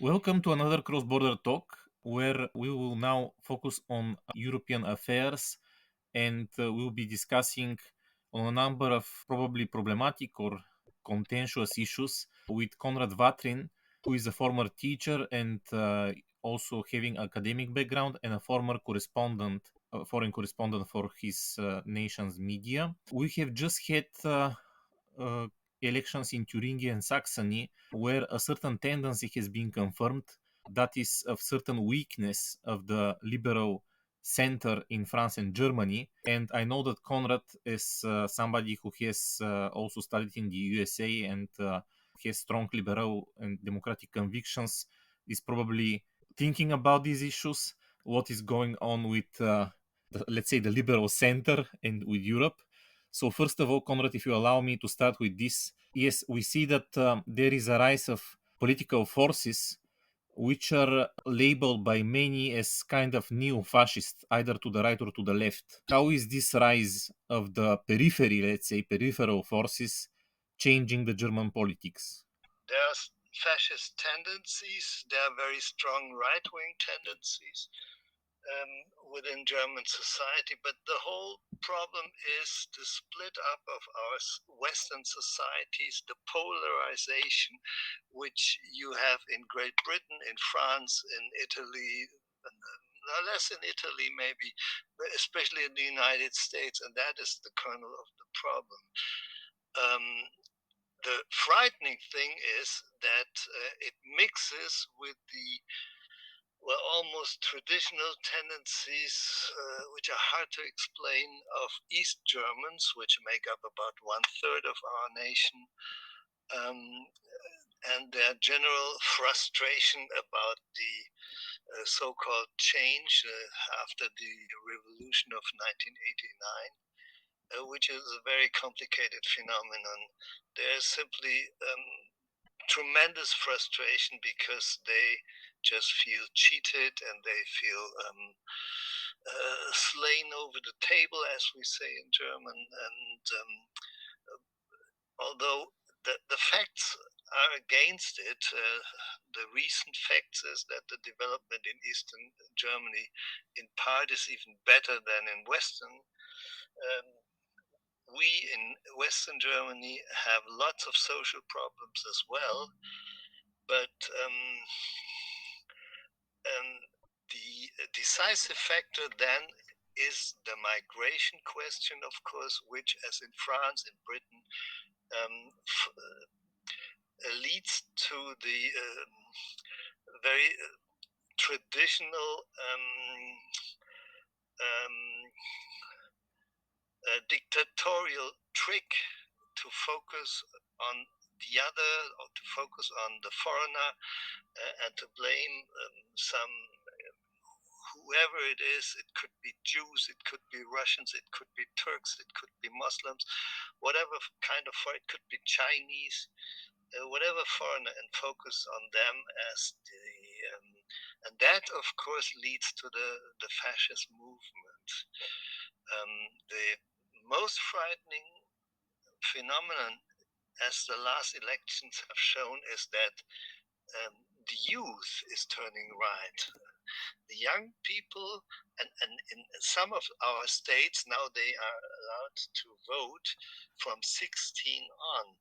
Welcome to another cross-border talk where we will now focus on European affairs and we'll be discussing on a number of probably problematic or contentious issues with Konrad Watrin, who is a former teacher and also having academic background and a former correspondent, foreign correspondent for his nation's media. We have just had uh, elections in Thuringia and Saxony, where a certain tendency has been confirmed, that is of certain weakness of the liberal center in France and Germany. And I know that Konrad is somebody who has also studied in the USA and has strong liberal and democratic convictions, is probably thinking about these issues, what is going on with, let's say, the liberal center and with Europe. So first of all, Konrad, if you allow me to start with this, yes, we see that there is a rise of political forces which are labeled by many as kind of neo-fascist, either to the right or to the left. How is this rise of the periphery, let's say, peripheral forces, changing the German politics? There are fascist tendencies, there are very strong right-wing tendencies within German society, but the whole problem is the split up of our Western societies, the polarization which you have in Great Britain, in France, in Italy, less in Italy maybe, but especially in the United States, and that is the kernel of the problem. The frightening thing is that it mixes with the almost traditional tendencies, which are hard to explain, of East Germans, which make up about 1/3 of our nation, and their general frustration about the so-called change after the revolution of 1989. Which is a very complicated phenomenon. There's simply tremendous frustration because they just feel cheated and they feel slain over the table, as we say in German. And although the facts are against it, the recent facts is that the development in Eastern Germany in part is even better than in Western. We in Western Germany have lots of social problems as well, but the decisive factor then is the migration question, of course, which, as in France and Britain, leads to the very traditional dictatorial trick to focus on the other, or to focus on the foreigner, and to blame some whoever it is. It could be Jews, it could be Russians, it could be Turks, it could be Muslims, whatever kind of foreign, it could be Chinese, whatever foreigner, and focus on them as the and that of course leads to the fascist movement. The most frightening phenomenon, as the last elections have shown, is that the youth is turning right. The young people, and in some of our states now, they are allowed to vote from 16 on.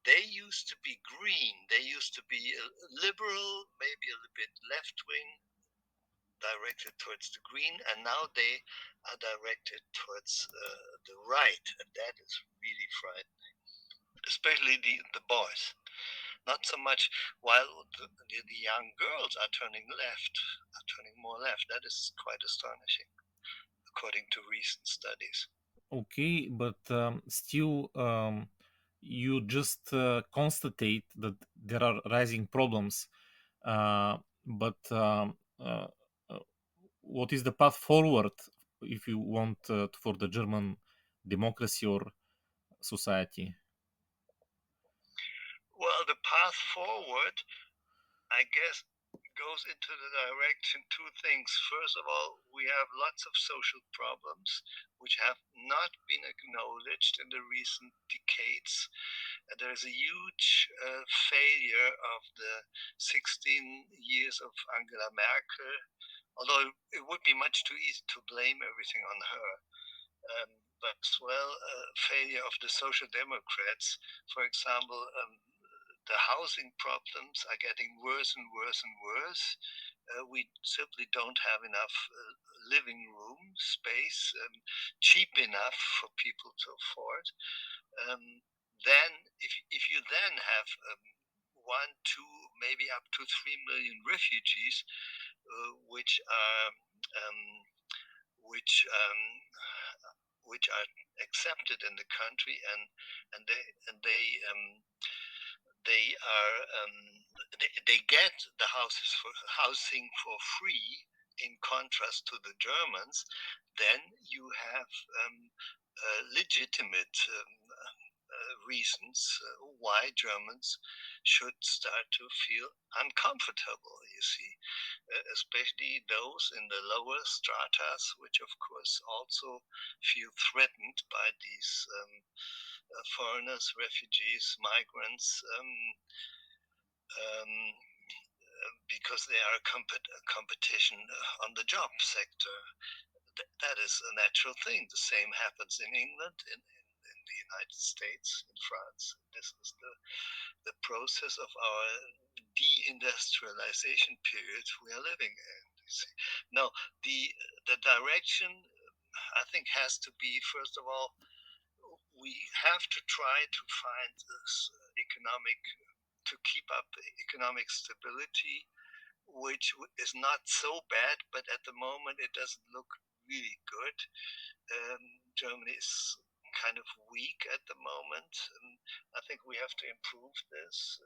They used to be green, they used to be liberal, maybe a little bit left-wing, directed towards the green, and now they are directed towards the right, and that is really frightening, especially the boys. Not so much while the young girls are turning left, are turning more left. That is quite astonishing, according to recent studies. Okay, but still, you just constate that there are rising problems. But what is the path forward if you want for the German democracy or society? Well, the path forward, I guess, goes into the direction two things. First of all, we have lots of social problems which have not been acknowledged in the recent decades. There is a huge failure of the 16 years of Angela Merkel, although it would be much too easy to blame everything on her. But as well, failure of the Social Democrats. For example, the housing problems are getting worse and worse and worse. We simply don't have enough living room space, cheap enough for people to afford. Then, if you then have 1, 2, maybe up to 3 million refugees, which are accepted in the country, and they get the housing for free, in contrast to the Germans, then you have legitimate reasons why Germans should start to feel uncomfortable, you see, especially those in the lower stratas, which of course also feel threatened by these foreigners, refugees, migrants, because they are a competition on the job sector. That is a natural thing. The same happens in England, in the United States, in France. This is the process of our deindustrialization period we are living in. You see. Now, the direction, I think, has to be, first of all, we have to try to find this to keep up economic stability, which is not so bad, but at the moment it doesn't look really good. Germany is kind of weak at the moment, and I think we have to improve this.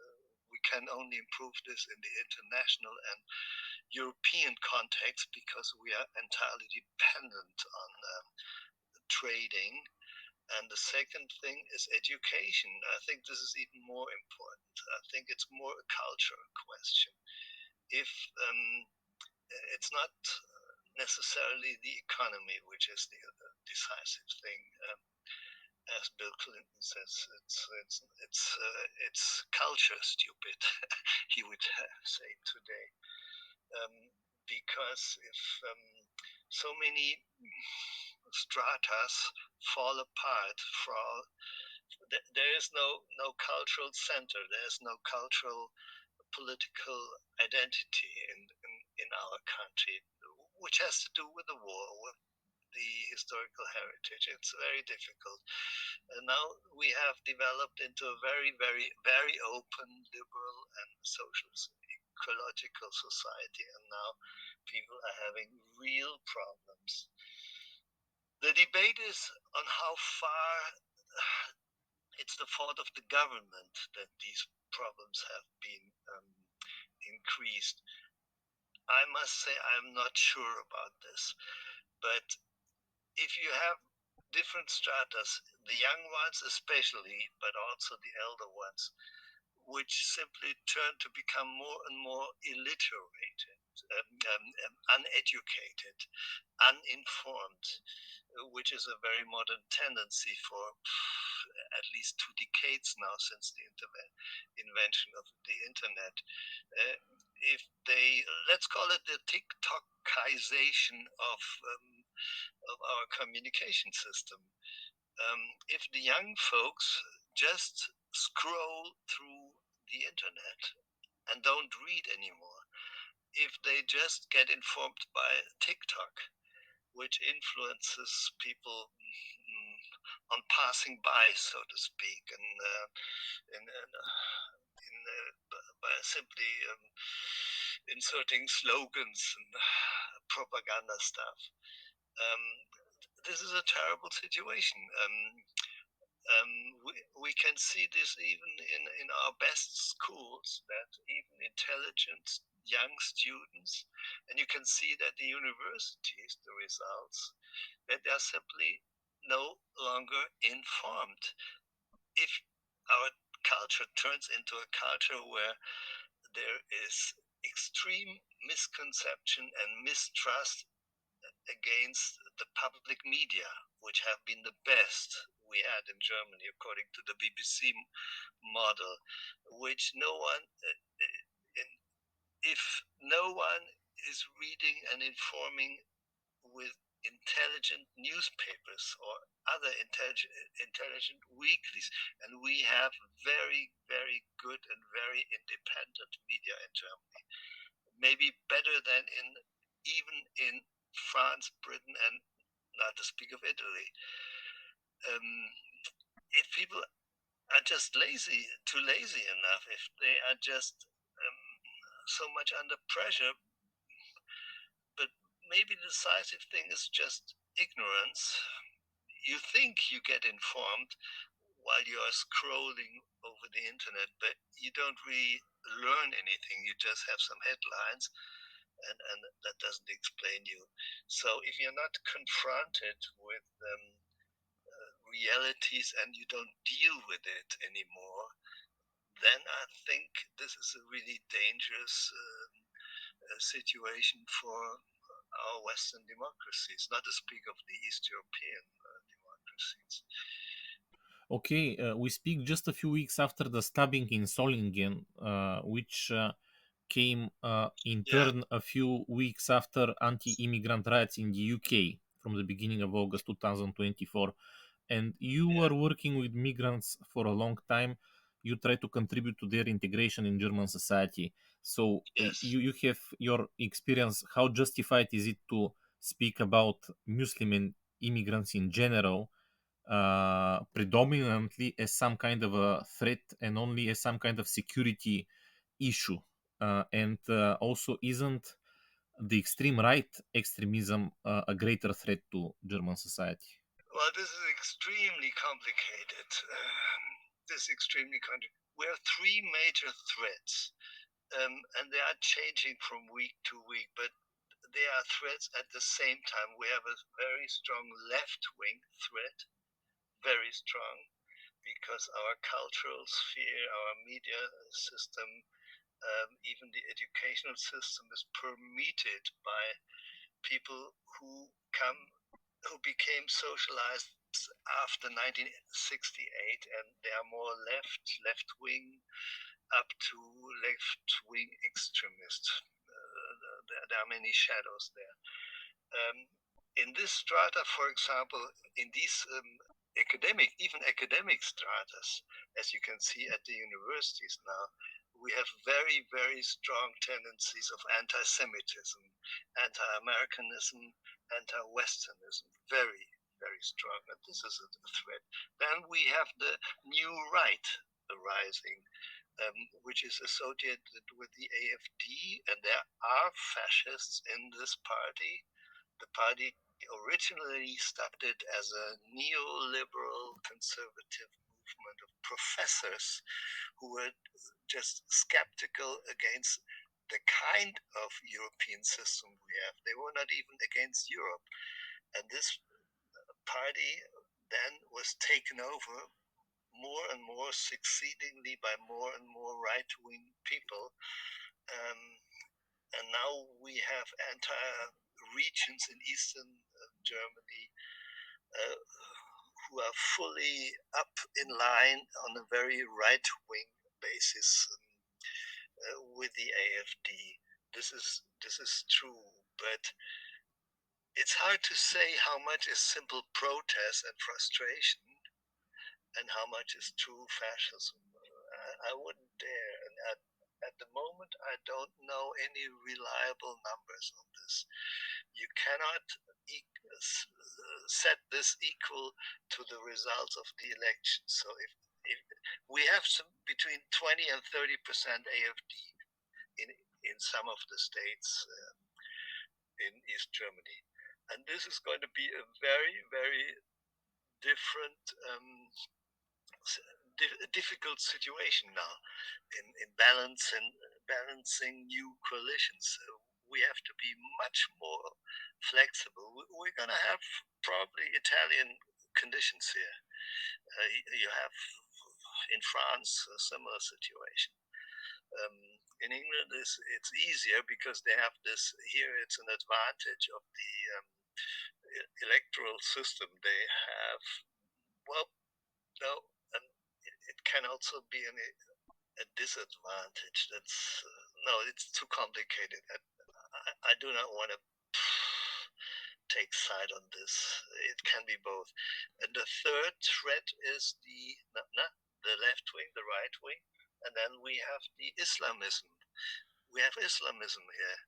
We can only improve this in the international and European context, because we are entirely dependent on trading. And the second thing is education. I think this is even more important. I think it's more a cultural question. If it's not necessarily the economy which is the decisive thing, as Bill Clinton says, it's culture, stupid. He would say today, because if so many stratas fall apart, there is no cultural center. There is no cultural political identity in our country, which has to do with the war, with the historical heritage. It's very difficult. And now we have developed into a very, very, very open, liberal, and social, ecological society, and now people are having real problems. The debate is on how far it's the fault of the government that these problems have been increased. I must say I'm not sure about this, but if you have different stratas, the young ones especially, but also the elder ones, which simply turn to become more and more illiterate, uneducated, uninformed, which is a very modern tendency for at least 2 decades now, since the invention of the internet. If they, let's call it the TikTokization of our communication system. If the young folks just scroll through the internet and don't read anymore, if they just get informed by TikTok, which influences people on passing by, so to speak, and by simply inserting slogans and propaganda stuff. This is a terrible situation. We can see this even in our best schools, that even intelligent young students, and you can see that the universities, the results, that they are simply no longer informed. If our culture turns into a culture where there is extreme misconception and mistrust against the public media, which have been the best we had in Germany, according to the BBC model, which no one, if no one is reading and informing with intelligent newspapers or other intelligent weeklies, and we have very, very good and very independent media in Germany, maybe better than even in France, Britain, and not to speak of Italy. If people are just too lazy enough, if they are just so much under pressure, but maybe the decisive thing is just ignorance. You think you get informed while you are scrolling over the internet, but you don't really learn anything. You just have some headlines, and that doesn't explain you. So if you're not confronted with realities and you don't deal with it anymore, then I think this is a really dangerous situation for our Western democracies, not to speak of the East European democracies. Okay, we speak just a few weeks after the stabbing in Solingen, which came in turn a few weeks after anti-immigrant riots in the UK from the beginning of August 2024. And you were working with migrants for a long time. You try to contribute to their integration in German society. So Yes. you have your experience. How justified is it to speak about Muslim and immigrants in general, predominantly as some kind of a threat and only as some kind of security issue? And also, isn't the extreme right extremism a greater threat to German society? Well, this is extremely complicated. We have three major threats, and they are changing from week to week, but they are threats at the same time. We have a very strong left-wing threat, very strong, because our cultural sphere, our media system, even the educational system is permeated by people who became socialized after 1968, and they are more left-wing, up to left-wing extremists. There are many shadows there. In this strata, for example, in these even academic stratas, as you can see at the universities now, we have very, very strong tendencies of anti-Semitism, anti-Americanism, anti-Westernism, very, very strong. And this is a threat. Then we have the new right arising, which is associated with the AfD, and there are fascists in this party. The party originally started as a neoliberal conservative movement of professors who were just skeptical against the kind of European system we have. They were not even against Europe. And this party then was taken over more and more succeedingly by more and more right-wing people. And now we have entire regions in Eastern Germany who are fully up in line on a very right-wing basis with the AfD. This is true, but it's hard to say how much is simple protest and frustration and how much is true fascism. I wouldn't dare. And at the moment, I don't know any reliable numbers on this. You cannot set this equal to the results of the election. So if we have between 20 and 30% AfD in some of the states in East Germany, and this is going to be a very, very different difficult situation now in balancing new coalitions. We have to be much more flexible. We're going to have probably Italian conditions here. You have in France a similar situation. In England, it's easier because they have this. Here, it's an advantage of the electoral system. They have, well, no, and it can also be a disadvantage. That's no, it's too complicated. I do not want to take side on this. It can be both. And the third threat is the left wing, the right wing, and then we have the Islamism. We have Islamism here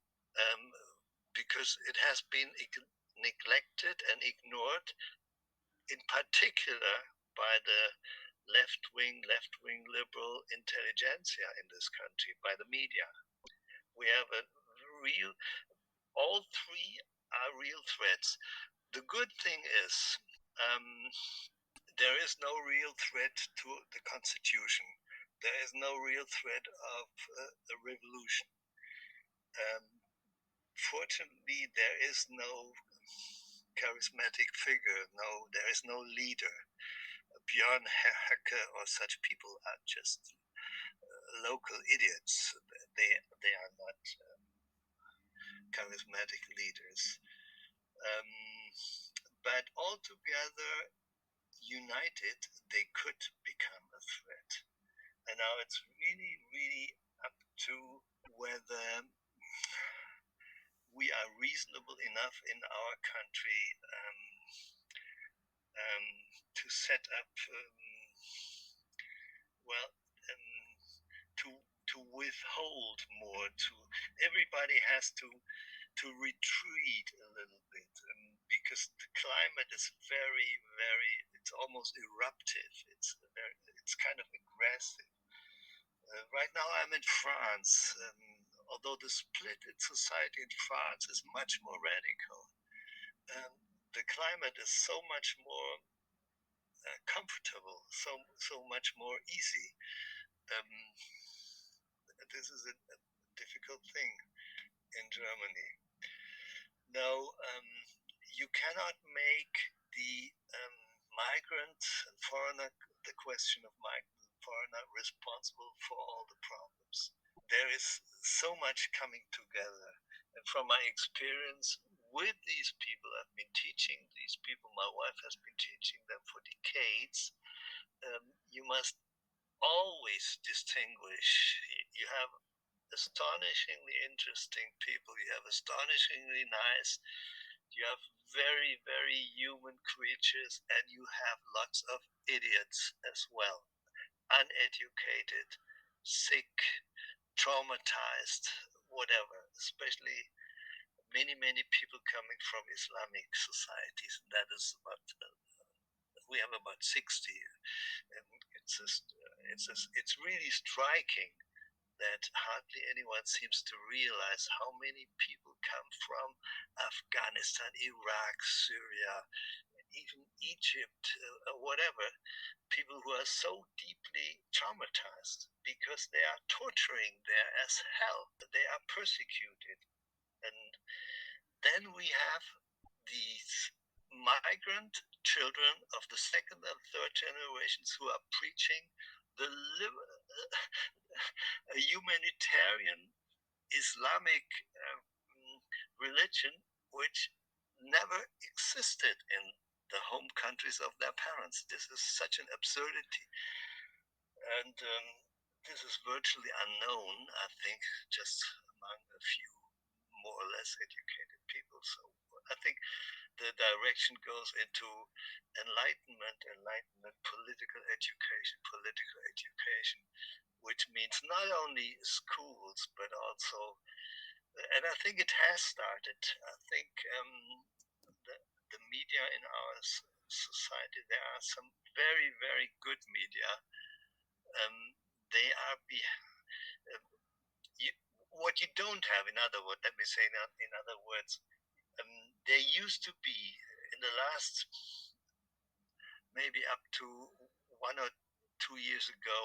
because it has been neglected and ignored, in particular by the left-wing liberal intelligentsia in this country, by the media. We have a real, all three are real threats. The good thing is there is no real threat to the constitution. There is no real threat of a revolution. Fortunately, there is no charismatic figure. No, there is no leader. Björn Höcke or such people are just local idiots. They are not charismatic leaders. But altogether, united, they could become a threat. And now it's really, really up to whether we are reasonable enough in our country to set up, to withhold more. To everybody has to retreat a little bit because the climate is very, very. It's almost eruptive. It's kind of aggressive. Right now, I'm in France. Although the split in society in France is much more radical, the climate is so much more comfortable, so much more easy. This is a difficult thing in Germany. Now, you cannot make the migrant and foreigner, the question of migrant and foreigner, responsible for all the problems. There is so much coming together. And from my experience with these people, I've been teaching these people, my wife has been teaching them for decades, you must always distinguish. You have astonishingly interesting people, you have astonishingly nice, you have very, very human creatures, and you have lots of idiots as well, uneducated, sick, traumatized, whatever, especially many people coming from Islamic societies. That is about, we have about 60, and it's really striking that hardly anyone seems to realize how many people come from Afghanistan, Iraq, Syria, even Egypt, whatever, people who are so deeply traumatized because they are torturing there as hell. They are persecuted. And then we have these migrant children of the second and third generations who are preaching the a humanitarian Islamic religion which never existed in the home countries of their parents. This is such an absurdity. And this is virtually unknown, I think, just among a few more or less educated people. So I think the direction goes into enlightenment, political education, which means not only schools, but also, and I think it has started. I think the media in our society, there are some very, very good media. They are what you don't have, in other words, let me say in other words, there used to be in the last maybe up to 1 or 2 years ago,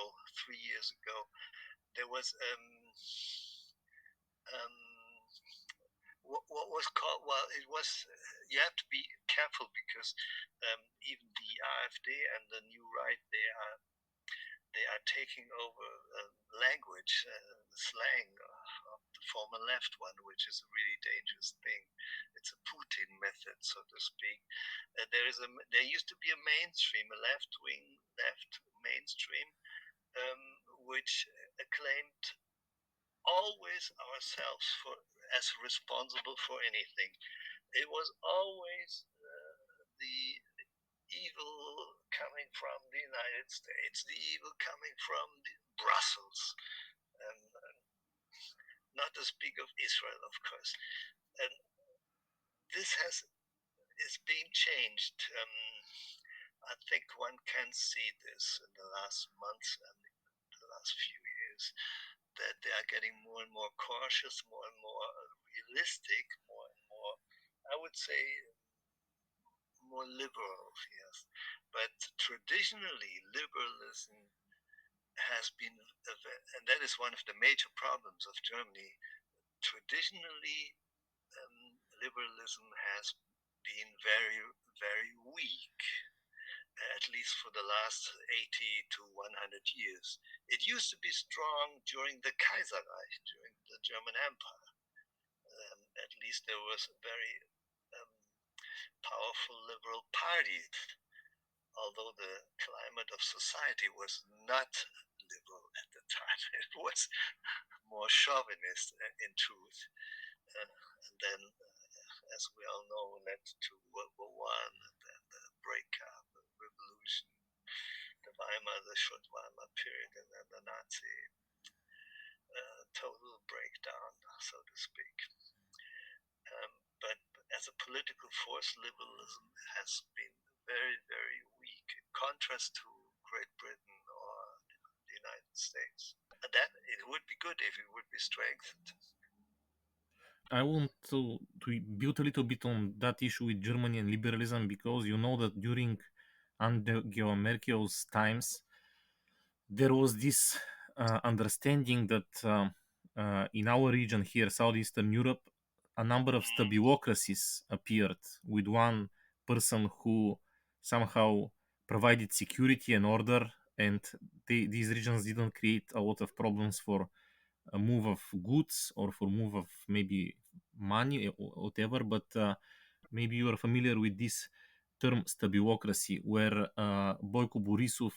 3 years ago, there was what was called, well, it was, you have to be careful because even the AfD and the new right, they are taking over language, slang of the former left one, which is a really dangerous thing. It's a Putin method, so to speak. There used to be a mainstream, a left mainstream, which claimed always ourselves as responsible for anything. It was always the evil coming from the United States, the evil coming from Brussels, and not to speak of Israel, of course. And this is being changed. I think one can see this in the last months and the last few years, that they are getting more and more cautious, more and more realistic, more and more, I would say, more liberal, yes. But traditionally, liberalism has been, and that is one of the major problems of Germany. Traditionally, liberalism has been very, very weak, at least for the last 80 to 100 years. It used to be strong during the Kaiserreich, during the German Empire. At least there was a very powerful liberal party, although the climate of society was not liberal at the time. It was more chauvinist, in truth. And then, as we all know, led to World War I, and then the breakup, the revolution, the short Weimar period, and then the Nazi total breakdown, so to speak. But as a political force, liberalism has been very, very weak, in contrast to Great Britain or the United States. That it would be good if it would be strengthened. I want to build a little bit on that issue with Germany and liberalism, because you know that during Angela Merkel's times, there was this understanding that in our region here, Southeastern Europe, a number of stabulocracies appeared, with one person who somehow provided security and order, and these regions didn't create a lot of problems for a move of goods or for move of maybe money or whatever. But maybe you are familiar with this term stabulocracy, where Boyko Borisov,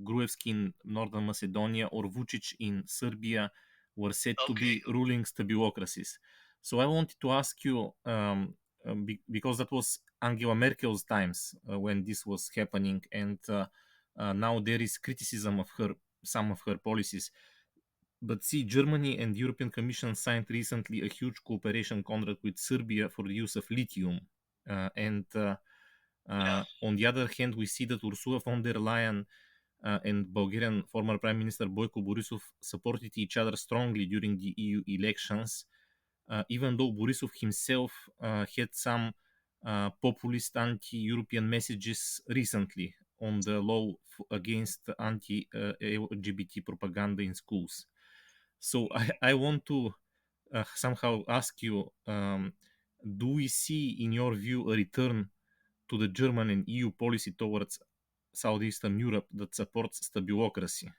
Gruevski in Northern Macedonia, or Vucic in Serbia were said to be ruling stabulocracies. So I wanted to ask you, because that was Angela Merkel's times when this was happening, and now there is criticism of some of her policies. But see, Germany and the European Commission signed recently a huge cooperation contract with Serbia for the use of lithium. On the other hand, we see that Ursula von der Leyen and Bulgarian former Prime Minister Boyko Borisov supported each other strongly during the EU elections, even though Borisov himself had some populist anti-European messages recently on the law against anti-LGBT propaganda in schools. So I want to somehow ask you, do we see, in your view, a return to the German and EU policy towards Southeastern Europe that supports stabulocracy?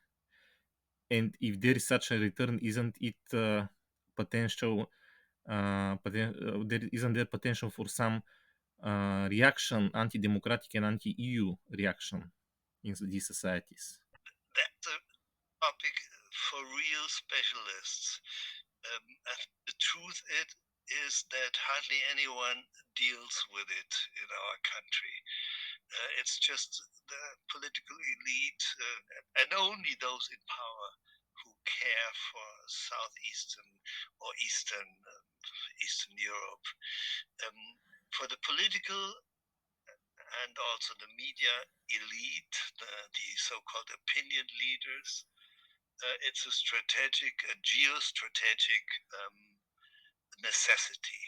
And if there is such a return, isn't it isn't there potential for some reaction, anti-democratic and anti-EU reaction in these societies? That's a topic for real specialists. The truth is that hardly anyone deals with it in our country. It's just the political elite and only those in power who care for Southeastern or Eastern Europe. For the political and also the media elite, the so-called opinion leaders, it's a geostrategic necessity.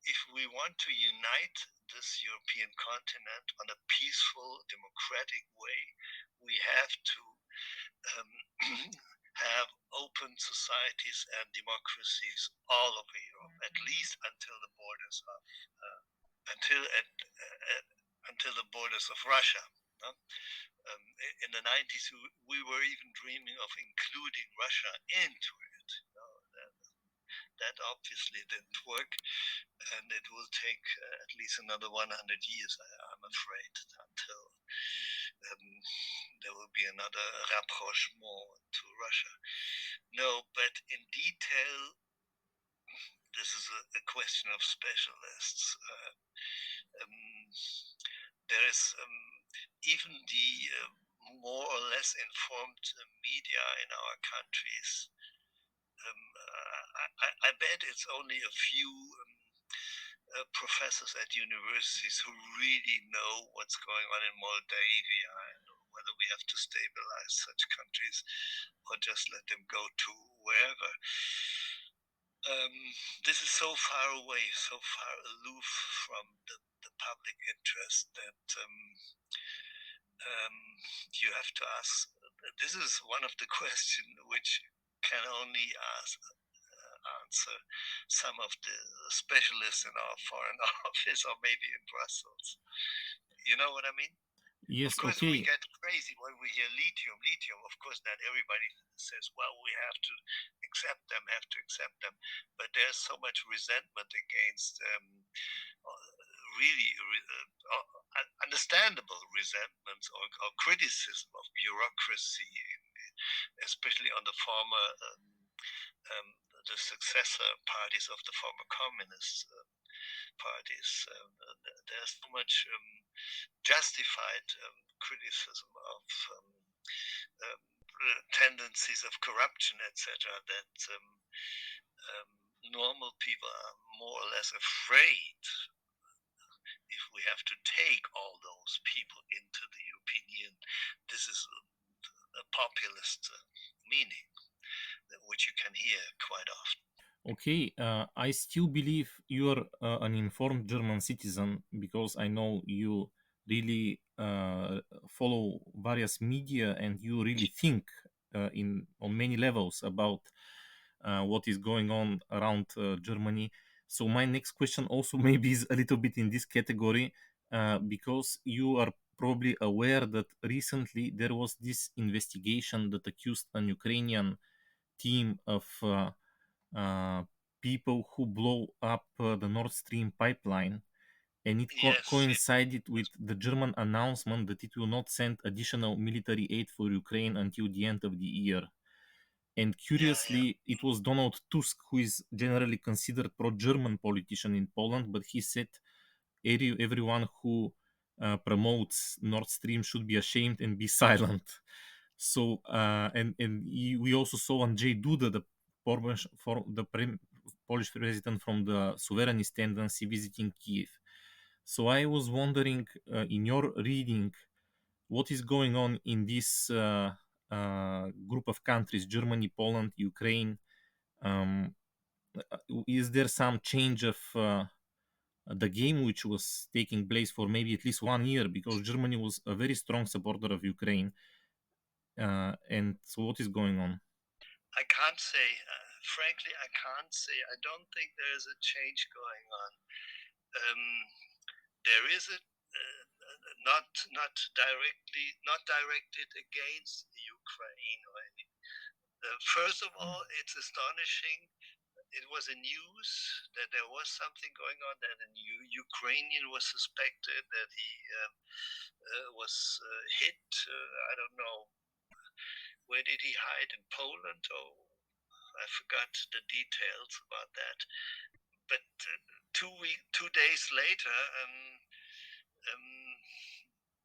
If we want to unite this European continent on a peaceful, democratic way, we have to have open societies and democracies all over Europe, at least until the borders of Russia. In the 90s, we were even dreaming of including Russia into it. That obviously didn't work, and it will take at least another 100 years, I'm afraid, until there will be another rapprochement to Russia. No, but in detail, this is a question of specialists. There is even the more or less informed media in our countries. I bet it's only a few professors at universities who really know what's going on in Moldavia and whether we have to stabilize such countries or just let them go to wherever. This is so far away, so far aloof from the public interest that you have to ask. This is one of the questions which can only answer some of the specialists in our foreign office or maybe in Brussels. You know what I mean? Yes, Of course, we okay. get crazy when we hear lithium. Lithium, of course, then everybody says, well, we have to accept them. But there's so much resentment against really understandable resentment or criticism of bureaucracy, especially on the former, the successor parties of the former communist parties. There's so much justified criticism of tendencies of corruption, etc., that normal people are more or less afraid if we have to take all those people into the European Union. This is a populist meaning, which you can hear quite often. Okay, I still believe you are an informed German citizen because I know you really follow various media and you really think in on many levels about what is going on around Germany. So my next question also maybe is a little bit in this category because you are probably aware that recently there was this investigation that accused an Ukrainian team of uh, people who blow up the Nord Stream pipeline, and it Yes, coincided with the German announcement that it will not send additional military aid for Ukraine until the end of the year. And yeah. curiously, it was Donald Tusk, who is generally considered pro-German politician in Poland, but he said everyone who promotes Nord Stream should be ashamed and be silent. So, we also saw Andrzej Duda, the Polish president from the sovereignist tendency, visiting Kiev. So I was wondering, in your reading, what is going on in this group of countries: Germany, Poland, Ukraine? Um, is there some change of the game which was taking place for maybe at least 1 year? Because Germany was a very strong supporter of Ukraine. And so, what is going on? I can't say, frankly, I can't say. I don't think there is a change going on. There is a not directed against Ukraine or anything. First of all, it's astonishing. It was a news that there was something going on, that a new Ukrainian was suspected, that he was hit. I don't know, where did he hide, in Poland? Oh, I forgot the details about that. But 2 days later,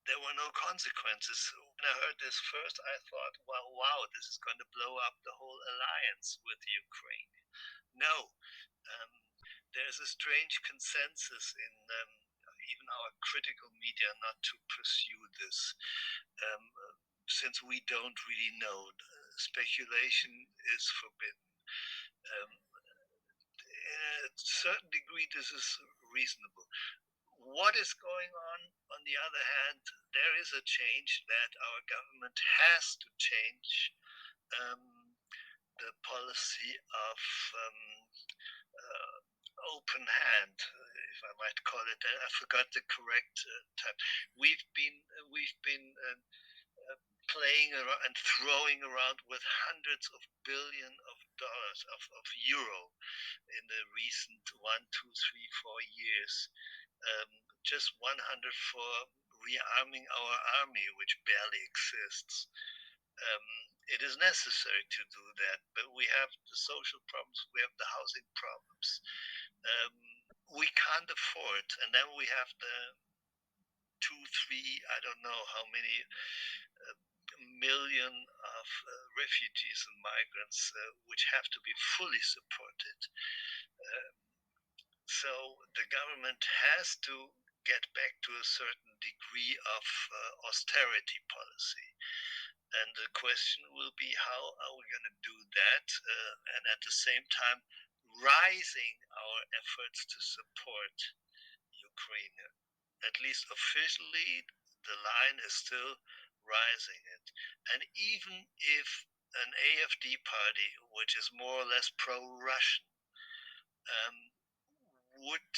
there were no consequences. When I heard this first, I thought, well, wow, this is going to blow up the whole alliance with Ukraine. No, there's a strange consensus in even our critical media not to pursue this, since we don't really know. Speculation is forbidden. In a certain degree, this is reasonable. What is going on the other hand, there is a change that our government has to change the policy of open hand, if I might call it that. I forgot the correct term. We've been playing around and throwing around with hundreds of billions of dollars of euro in the recent 1, 2, 3, 4 years. Just 100 for rearming our army, which barely exists. It is necessary to do that, but we have the social problems, we have the housing problems. We can't afford, and then we have the 2, 3, I don't know how many million of refugees and migrants which have to be fully supported. So the government has to get back to a certain degree of austerity policy. And the question will be, how are we going to do that? And at the same time, rising our efforts to support Ukraine. At least officially, the line is still rising it. And even if an AfD party, which is more or less pro-Russian, would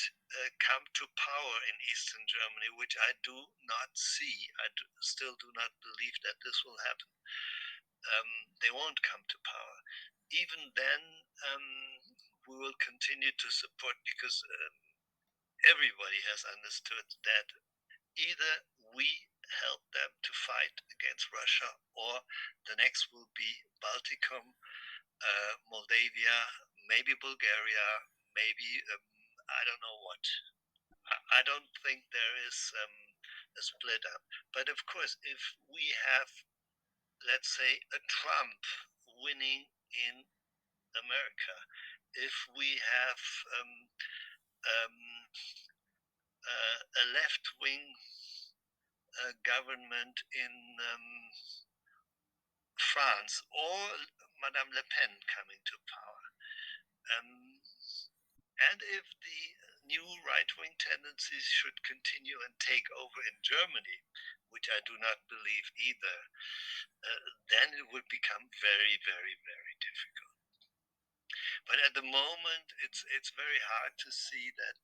come to power in Eastern Germany, which I do not see. I still do not believe that this will happen. They won't come to power. Even then, we will continue to support, because everybody has understood that either we help them to fight against Russia, or the next will be Balticum, Moldavia, maybe Bulgaria, maybe I don't know what. I don't think there is a split up. But of course, if we have, let's say, a Trump winning in America, if we have a left-wing government in France, or Madame Le Pen coming to power, and if the new right-wing tendencies should continue and take over in Germany, which I do not believe either, then it would become very, very, very difficult. But at the moment, it's very hard to see that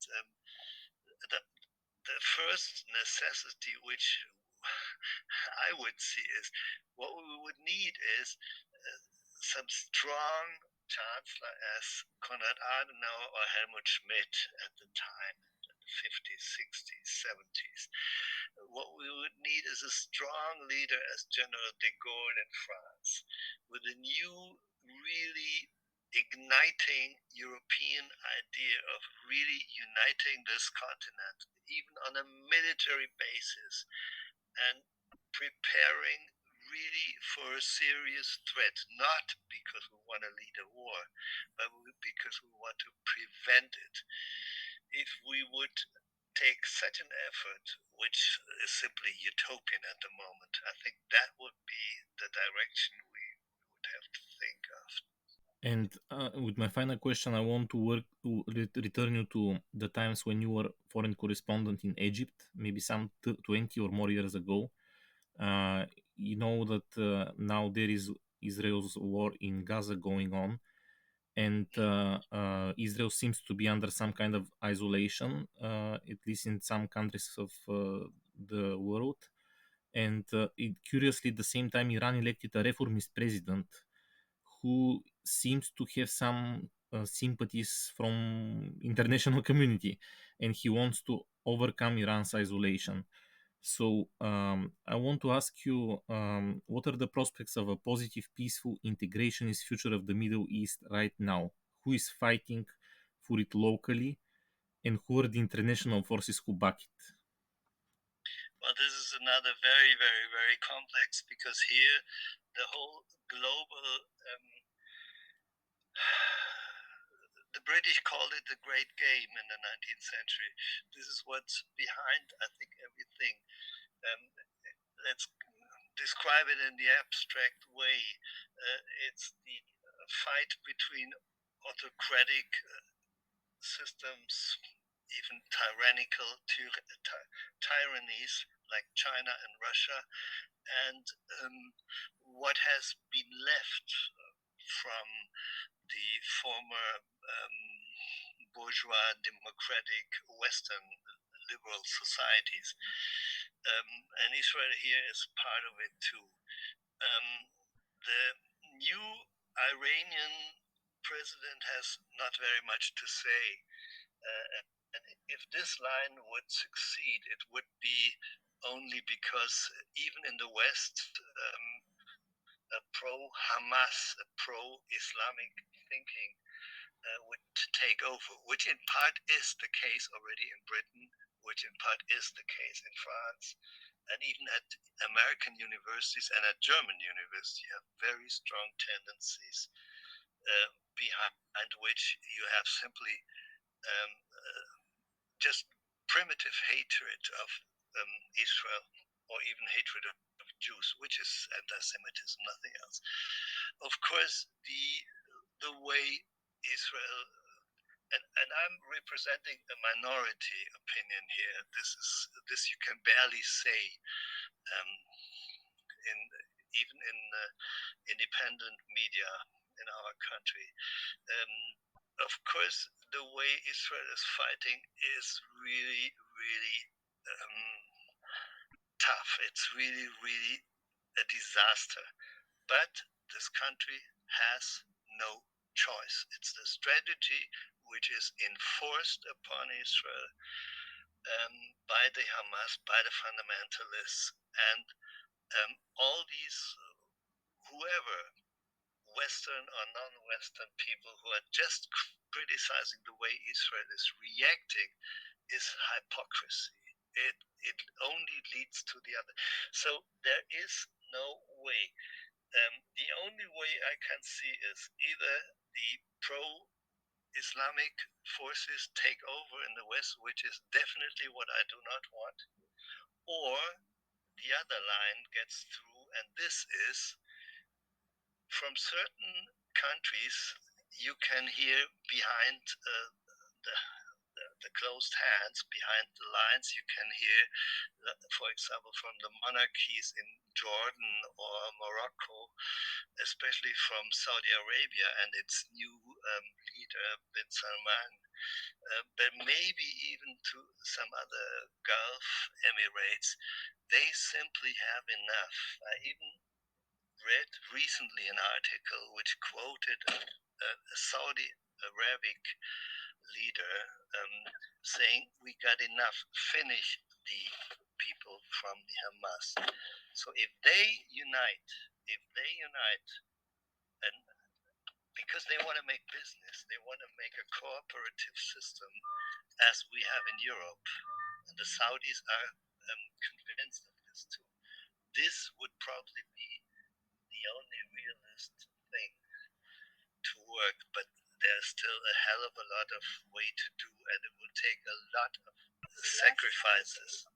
the first necessity, which I would see, is what we would need is some strong chancellor as Konrad Adenauer or Helmut Schmidt at the time, in the 50s, 60s, 70s. What we would need is a strong leader as General de Gaulle in France, with a new, really igniting European idea of really uniting this continent, even on a military basis, and preparing really for a serious threat, not because we want to lead a war, but because we want to prevent it. If we would take such an effort, which is simply utopian at the moment, I think that would be the direction we would have to think of. And with my final question, I want to return you to the times when you were foreign correspondent in Egypt, maybe some 20 or more years ago. You know that now there is Israel's war in Gaza going on, and Israel seems to be under some kind of isolation, at least in some countries of the world. And curiously, at the same time, Iran elected a reformist president who seems to have some sympathies from international community, and he wants to overcome Iran's isolation. So I want to ask you, what are the prospects of a positive, peaceful, integrationist future of the Middle East right now? Who is fighting for it locally, and who are the international forces who back it? Well, this is another very, very, very complex, because here the whole global the British called it the Great Game in the 19th century. This is what's behind, I think, everything. Let's describe it in the abstract way. It's the fight between autocratic systems, even tyrannical tyrannies like China and Russia, and what has been left from the former bourgeois, democratic, Western liberal societies. And Israel here is part of it too. The new Iranian president has not very much to say. And if this line would succeed, it would be only because even in the West, a pro-Hamas, a pro-Islamic thinking would take over, which in part is the case already in Britain, which in part is the case in France. And even at American universities and at German universities, you have very strong tendencies behind which you have simply just primitive hatred of Israel, or even hatred of Jews, which is anti-Semitism, nothing else. Of course, the way Israel, and I'm representing a minority opinion here. This you can barely say even in independent media in our country. Of course, the way Israel is fighting is really, really tough. It's really, really a disaster. But this country has no choice. It's the strategy which is enforced upon Israel by the Hamas, by the fundamentalists, and all these, whoever, Western or non-Western people who are just criticizing the way Israel is reacting is hypocrisy. It only leads to the other. So there is no way. The only way I can see is either the pro-Islamic forces take over in the West, which is definitely what I do not want, or the other line gets through, and this is from certain countries you can hear behind the closed hands, behind the lines, you can hear, for example, from the monarchies in Jordan or Morocco, especially from Saudi Arabia and its new leader, bin Salman, but maybe even to some other Gulf Emirates, they simply have enough. I even read recently an article which quoted a Saudi Arabic leader saying, "We got enough, finish the people from the Hamas." So if they unite, and because they want to make business, they want to make a cooperative system as we have in Europe, and the Saudis are convinced of this too. This would probably be the only realistic thing to work, but there's still a hell of a lot of way to do, and it will take a lot of sacrifices.